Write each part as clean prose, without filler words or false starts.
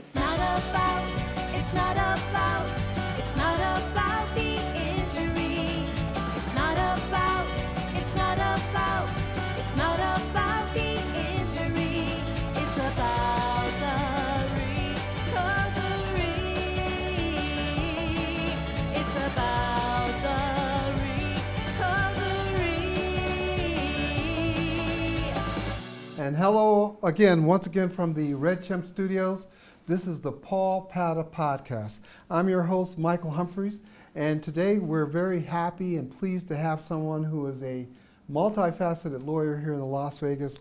It's not about, it's not about, it's not about the injury. It's not about, it's not about, it's not about the injury. It's about the recovery. It's about the recovery. And hello again, once again from the Red Chimp Studios. This is the Paul Padda Podcast. I'm your host, Michael Humphreys, and today we're very happy and pleased to have someone who is a multifaceted lawyer here in the Las Vegas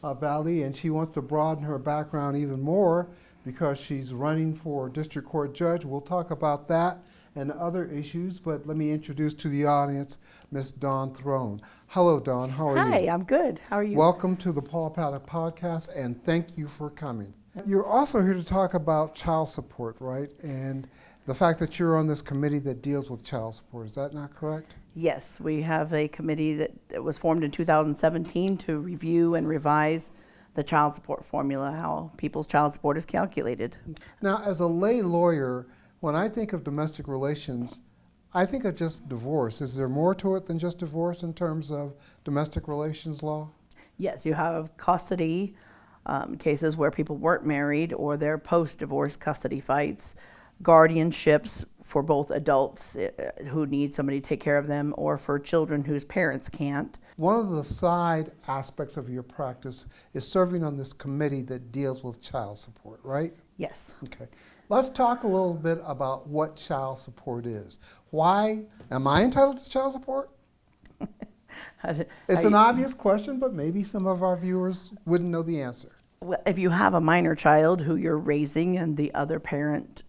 Valley, and she wants to broaden her background even more because she's running for district court judge. We'll talk about that and other issues, but let me introduce to the audience Miss Dawn Throne. Hello, Dawn. How are you? Hi, I'm good. How are you? Welcome to the Paul Padda Podcast, and thank you for coming. You're also here to talk about child support, right? And the fact that you're on this committee that deals with child support. Is that not correct? Yes, we have a committee that was formed in 2017 to review and revise the child support formula, how people's child support is calculated. Now, as a lay lawyer, when I think of domestic relations, I think of just divorce. Is there more to it than just divorce in terms of domestic relations law? Yes, you have custody cases where people weren't married or they're post-divorce custody fights, guardianships for both adults who need somebody to take care of them or for children whose parents can't. One of the side aspects of your practice is serving on this committee that deals with child support, right? Yes. Okay. Let's talk a little bit about what child support is. Why am I entitled to child support? It's an obvious question, but maybe some of our viewers wouldn't know the answer. Well, if you have a minor child who you're raising and the other parent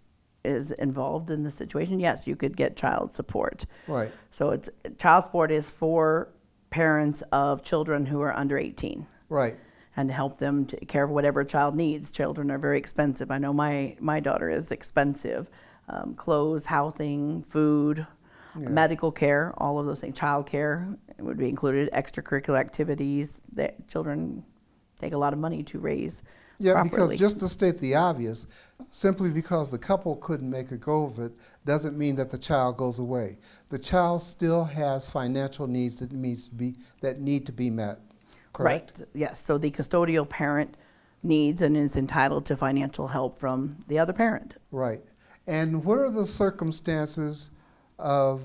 is involved in the situation, yes, you could get child support. Right. So child support is for parents of children who are under 18. Right. And help them take care of whatever a child needs. Children are very expensive. I know my daughter is expensive. Clothes, housing, food, medical care, all of those things. Child care would be included. Extracurricular activities that children take a lot of money to raise properly. Because just to state the obvious, simply because the couple couldn't make a go of it doesn't mean that the child goes away. The child still has financial needs that need to be met. Correct? Right, yes. So the custodial parent needs and is entitled to financial help from the other parent. Right. And what are the circumstances of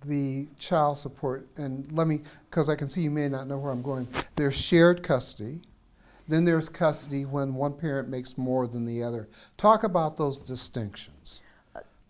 the child support? And let me, because I can see you may not know where I'm going. There's shared custody. Then there's custody when one parent makes more than the other. Talk about those distinctions.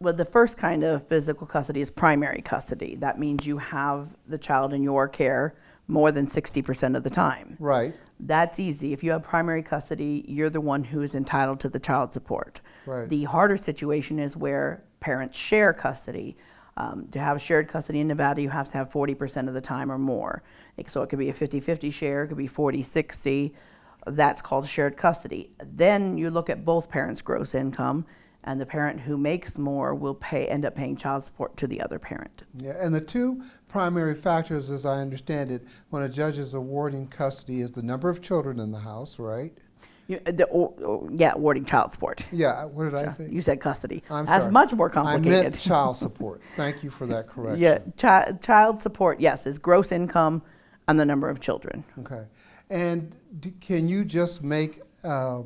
Well, the first kind of physical custody is primary custody. That means you have the child in your care more than 60% of the time. Right. That's easy. If you have primary custody, you're the one who is entitled to the child support. Right. The harder situation is where parents share custody. To have shared custody in Nevada, you have to have 40% of the time or more. So it could be a 50-50 share, it could be 40-60. That's called shared custody. Then you look at both parents' gross income, and the parent who makes more will end up paying child support to the other parent. Yeah, and the two primary factors, as I understand it, when a judge is awarding custody is the number of children in the house, right? Awarding child support. Yeah, what did I say? You said custody. I'm That's sorry. much more complicated. I meant child support. Thank you for that correction. Yeah, child support, yes, is gross income and the number of children. Okay. And can you just make a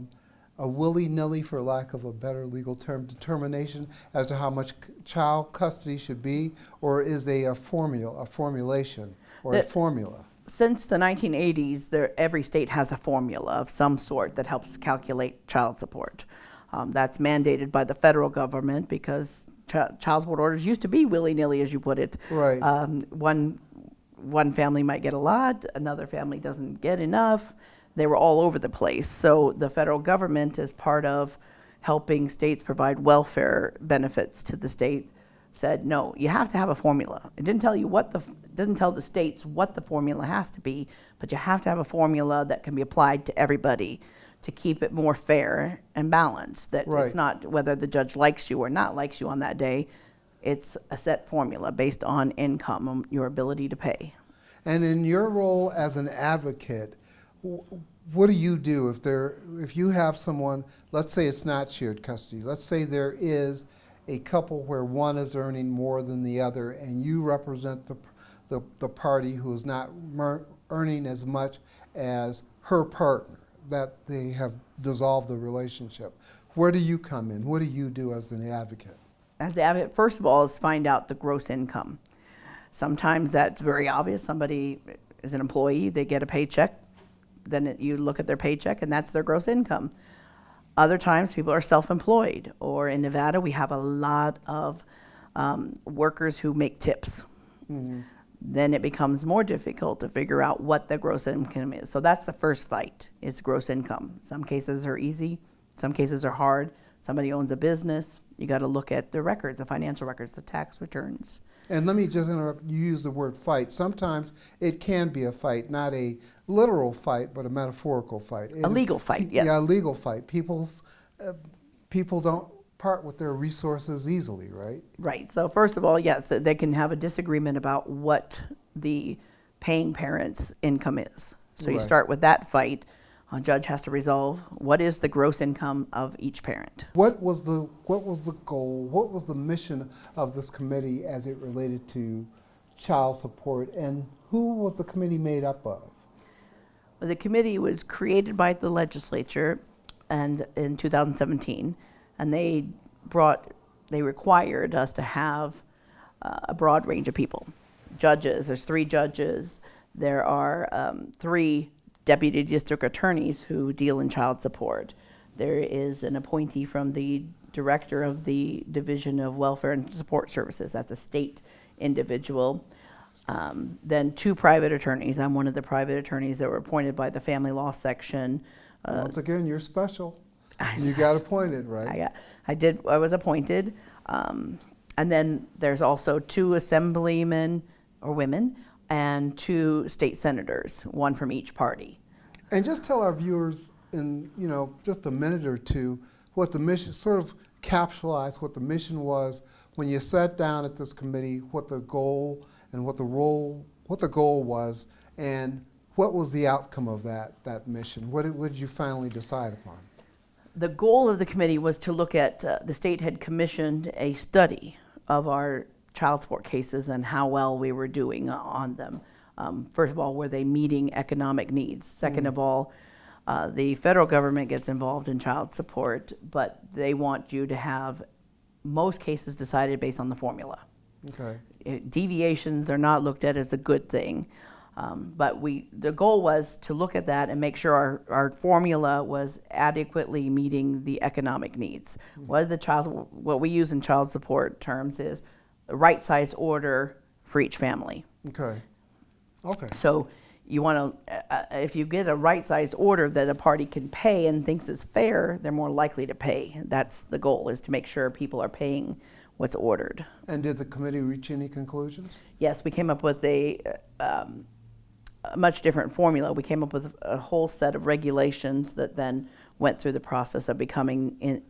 willy-nilly, for lack of a better legal term, determination as to how much child custody should be, or is there a formulation, or a formula? Since the 1980s, every state has a formula of some sort that helps calculate child support. That's mandated by the federal government because child support orders used to be willy-nilly, as you put it. Right. One family might get a lot, another family doesn't get enough. They were all over the place. So the federal government, as part of helping states provide welfare benefits to the state, said, no, you have to have a formula. It didn't tell you doesn't tell the states what the formula has to be, but you have to have a formula that can be applied to everybody to keep it more fair and balanced. That Right. It's not whether the judge likes you or not likes you on that day. It's a set formula based on income, your ability to pay. And in your role as an advocate, what do you do if you have someone, let's say it's not shared custody, let's say there is a couple where one is earning more than the other and you represent the party who is not earning as much as her partner, that they have dissolved the relationship. Where do you come in? What do you do as an advocate? As the advocate, first of all, is find out the gross income. Sometimes that's very obvious. Somebody is an employee, they get a paycheck, then you look at their paycheck and that's their gross income. Other times people are self-employed, or in Nevada we have a lot of workers who make tips. Mm-hmm. Then it becomes more difficult to figure out what the gross income is. So that's the first fight, is gross income. Some cases are easy, some cases are hard. Somebody owns a business, you got to look at the records, the financial records, the tax returns. And let me just interrupt, you use the word fight. Sometimes it can be a fight, not a literal fight, but a metaphorical fight. A legal fight, yes. Yeah, a legal fight. People don't part with their resources easily, right? Right. So first of all, yes, they can have a disagreement about what the paying parent's income is. So you Right. start with that fight. A judge has to resolve what is the gross income of each parent. What was the goal? What was the mission of this committee as it related to child support, and who was the committee made up of? Well, the committee was created by the legislature and in 2017, and they required us to have a broad range of people. Judges, there's 3 judges. There are 3 deputy district attorneys who deal in child support. There is an appointee from the director of the Division of Welfare and Support Services. That's a state individual. Then 2 private attorneys. I'm one of the private attorneys that were appointed by the family law section. Once again, you're special. You got appointed, right? I was appointed. And then there's also 2 assemblymen or women and 2 state senators, 1 from each party. And just tell our viewers in just a minute or two what the mission, sort of capsulize what the mission was when you sat down at this committee, what the goal and what the goal was, and what was the outcome of that mission. What did you finally decide upon? The goal of the committee was to look at, the state had commissioned a study of our child support cases and how well we were doing on them. First of all, were they meeting economic needs? Second of all, the federal government gets involved in child support, but they want you to have most cases decided based on the formula. Okay. Deviations are not looked at as a good thing. But the goal was to look at that and make sure our formula was adequately meeting the economic needs. What we use in child support terms is the right size order for each family. Okay. Okay. So you want to, if you get a right size order that a party can pay and thinks is fair, they're more likely to pay. That's the goal, is to make sure people are paying what's ordered. And did the committee reach any conclusions? Yes, we came up with a much different formula. We came up with a whole set of regulations that then went through the process of becoming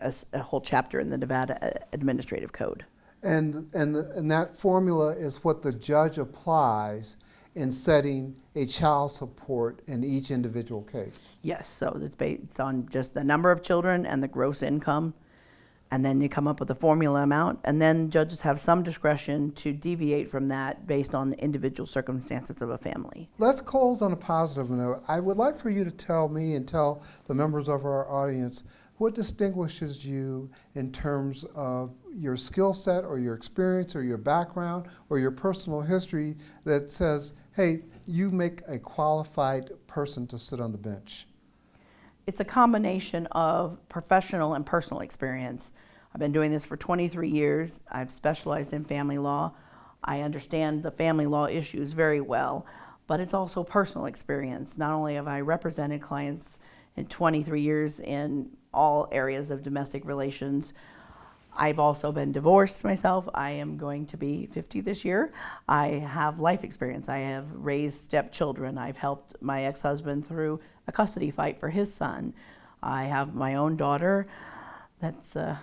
a whole chapter in the Nevada Administrative Code. And that formula is what the judge applies in setting a child support in each individual case. Yes, so it's based on just the number of children and the gross income, and then you come up with a formula amount, and then judges have some discretion to deviate from that based on the individual circumstances of a family. Let's close on a positive note. I would like for you to tell me and tell the members of our audience what distinguishes you in terms of your skill set or your experience or your background or your personal history that says, hey, you make a qualified person to sit on the bench. It's a combination of professional and personal experience. I've been doing this for 23 years. I've specialized in family law. I understand the family law issues very well, but it's also personal experience. Not only have I represented clients in 23 years in all areas of domestic relations, I've also been divorced myself. I am going to be 50 this year. I have life experience. I have raised stepchildren. I've helped my ex-husband through a custody fight for his son. I have my own daughter. So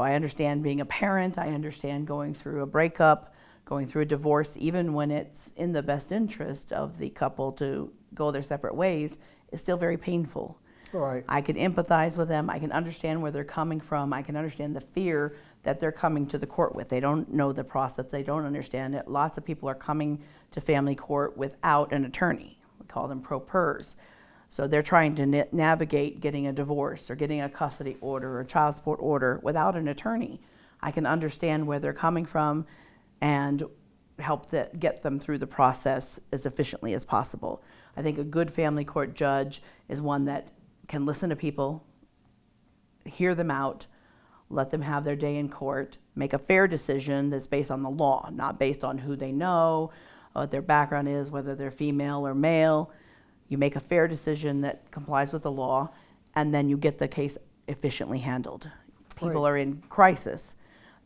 I understand being a parent. I understand going through a breakup, going through a divorce, even when it's in the best interest of the couple to go their separate ways. is still very painful. All right. I can empathize with them. I can understand where they're coming from. I can understand the fear that they're coming to the court with. They don't know the process. They don't understand it. Lots of people are coming to family court without an attorney. We call them pro pers. So they're trying to navigate getting a divorce or getting a custody order or a child support order without an attorney. I can understand where they're coming from and help get them through the process as efficiently as possible. I think a good family court judge is one that can listen to people, hear them out, let them have their day in court, make a fair decision that's based on the law, not based on who they know, what their background is, whether they're female or male. You make a fair decision that complies with the law, and then you get the case efficiently handled. People Right. are in crisis.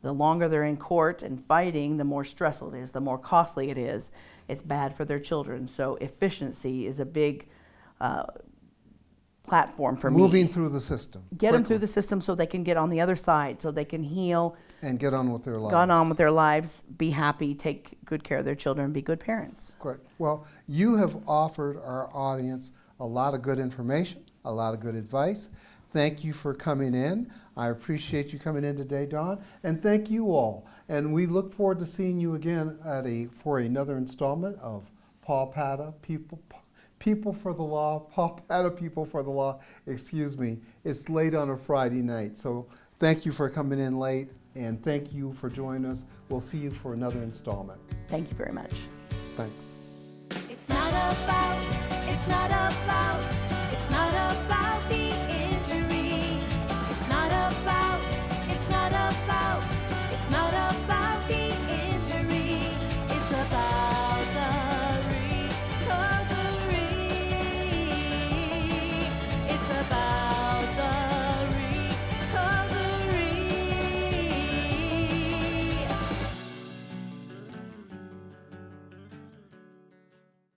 The longer they're in court and fighting, the more stressful it is, the more costly it is. It's bad for their children. So efficiency is a big platform for Moving me. through the system. Get them quickly, through the system so they can get on the other side, so they can heal, and get on with their lives. go on with their lives, be happy, take good care of their children, be good parents. Correct. Well, you have offered our audience a lot of good information, a lot of good advice. Thank you for coming in. I appreciate you coming in today, Dawn, and thank you all. And we look forward to seeing you again for another installment of Paul Padda, People for the Law. Paul Padda, People for the Law. Excuse me. It's late on a Friday night, so thank you for coming in late, and thank you for joining us. We'll see you for another installment. Thank you very much. Thanks. It's not about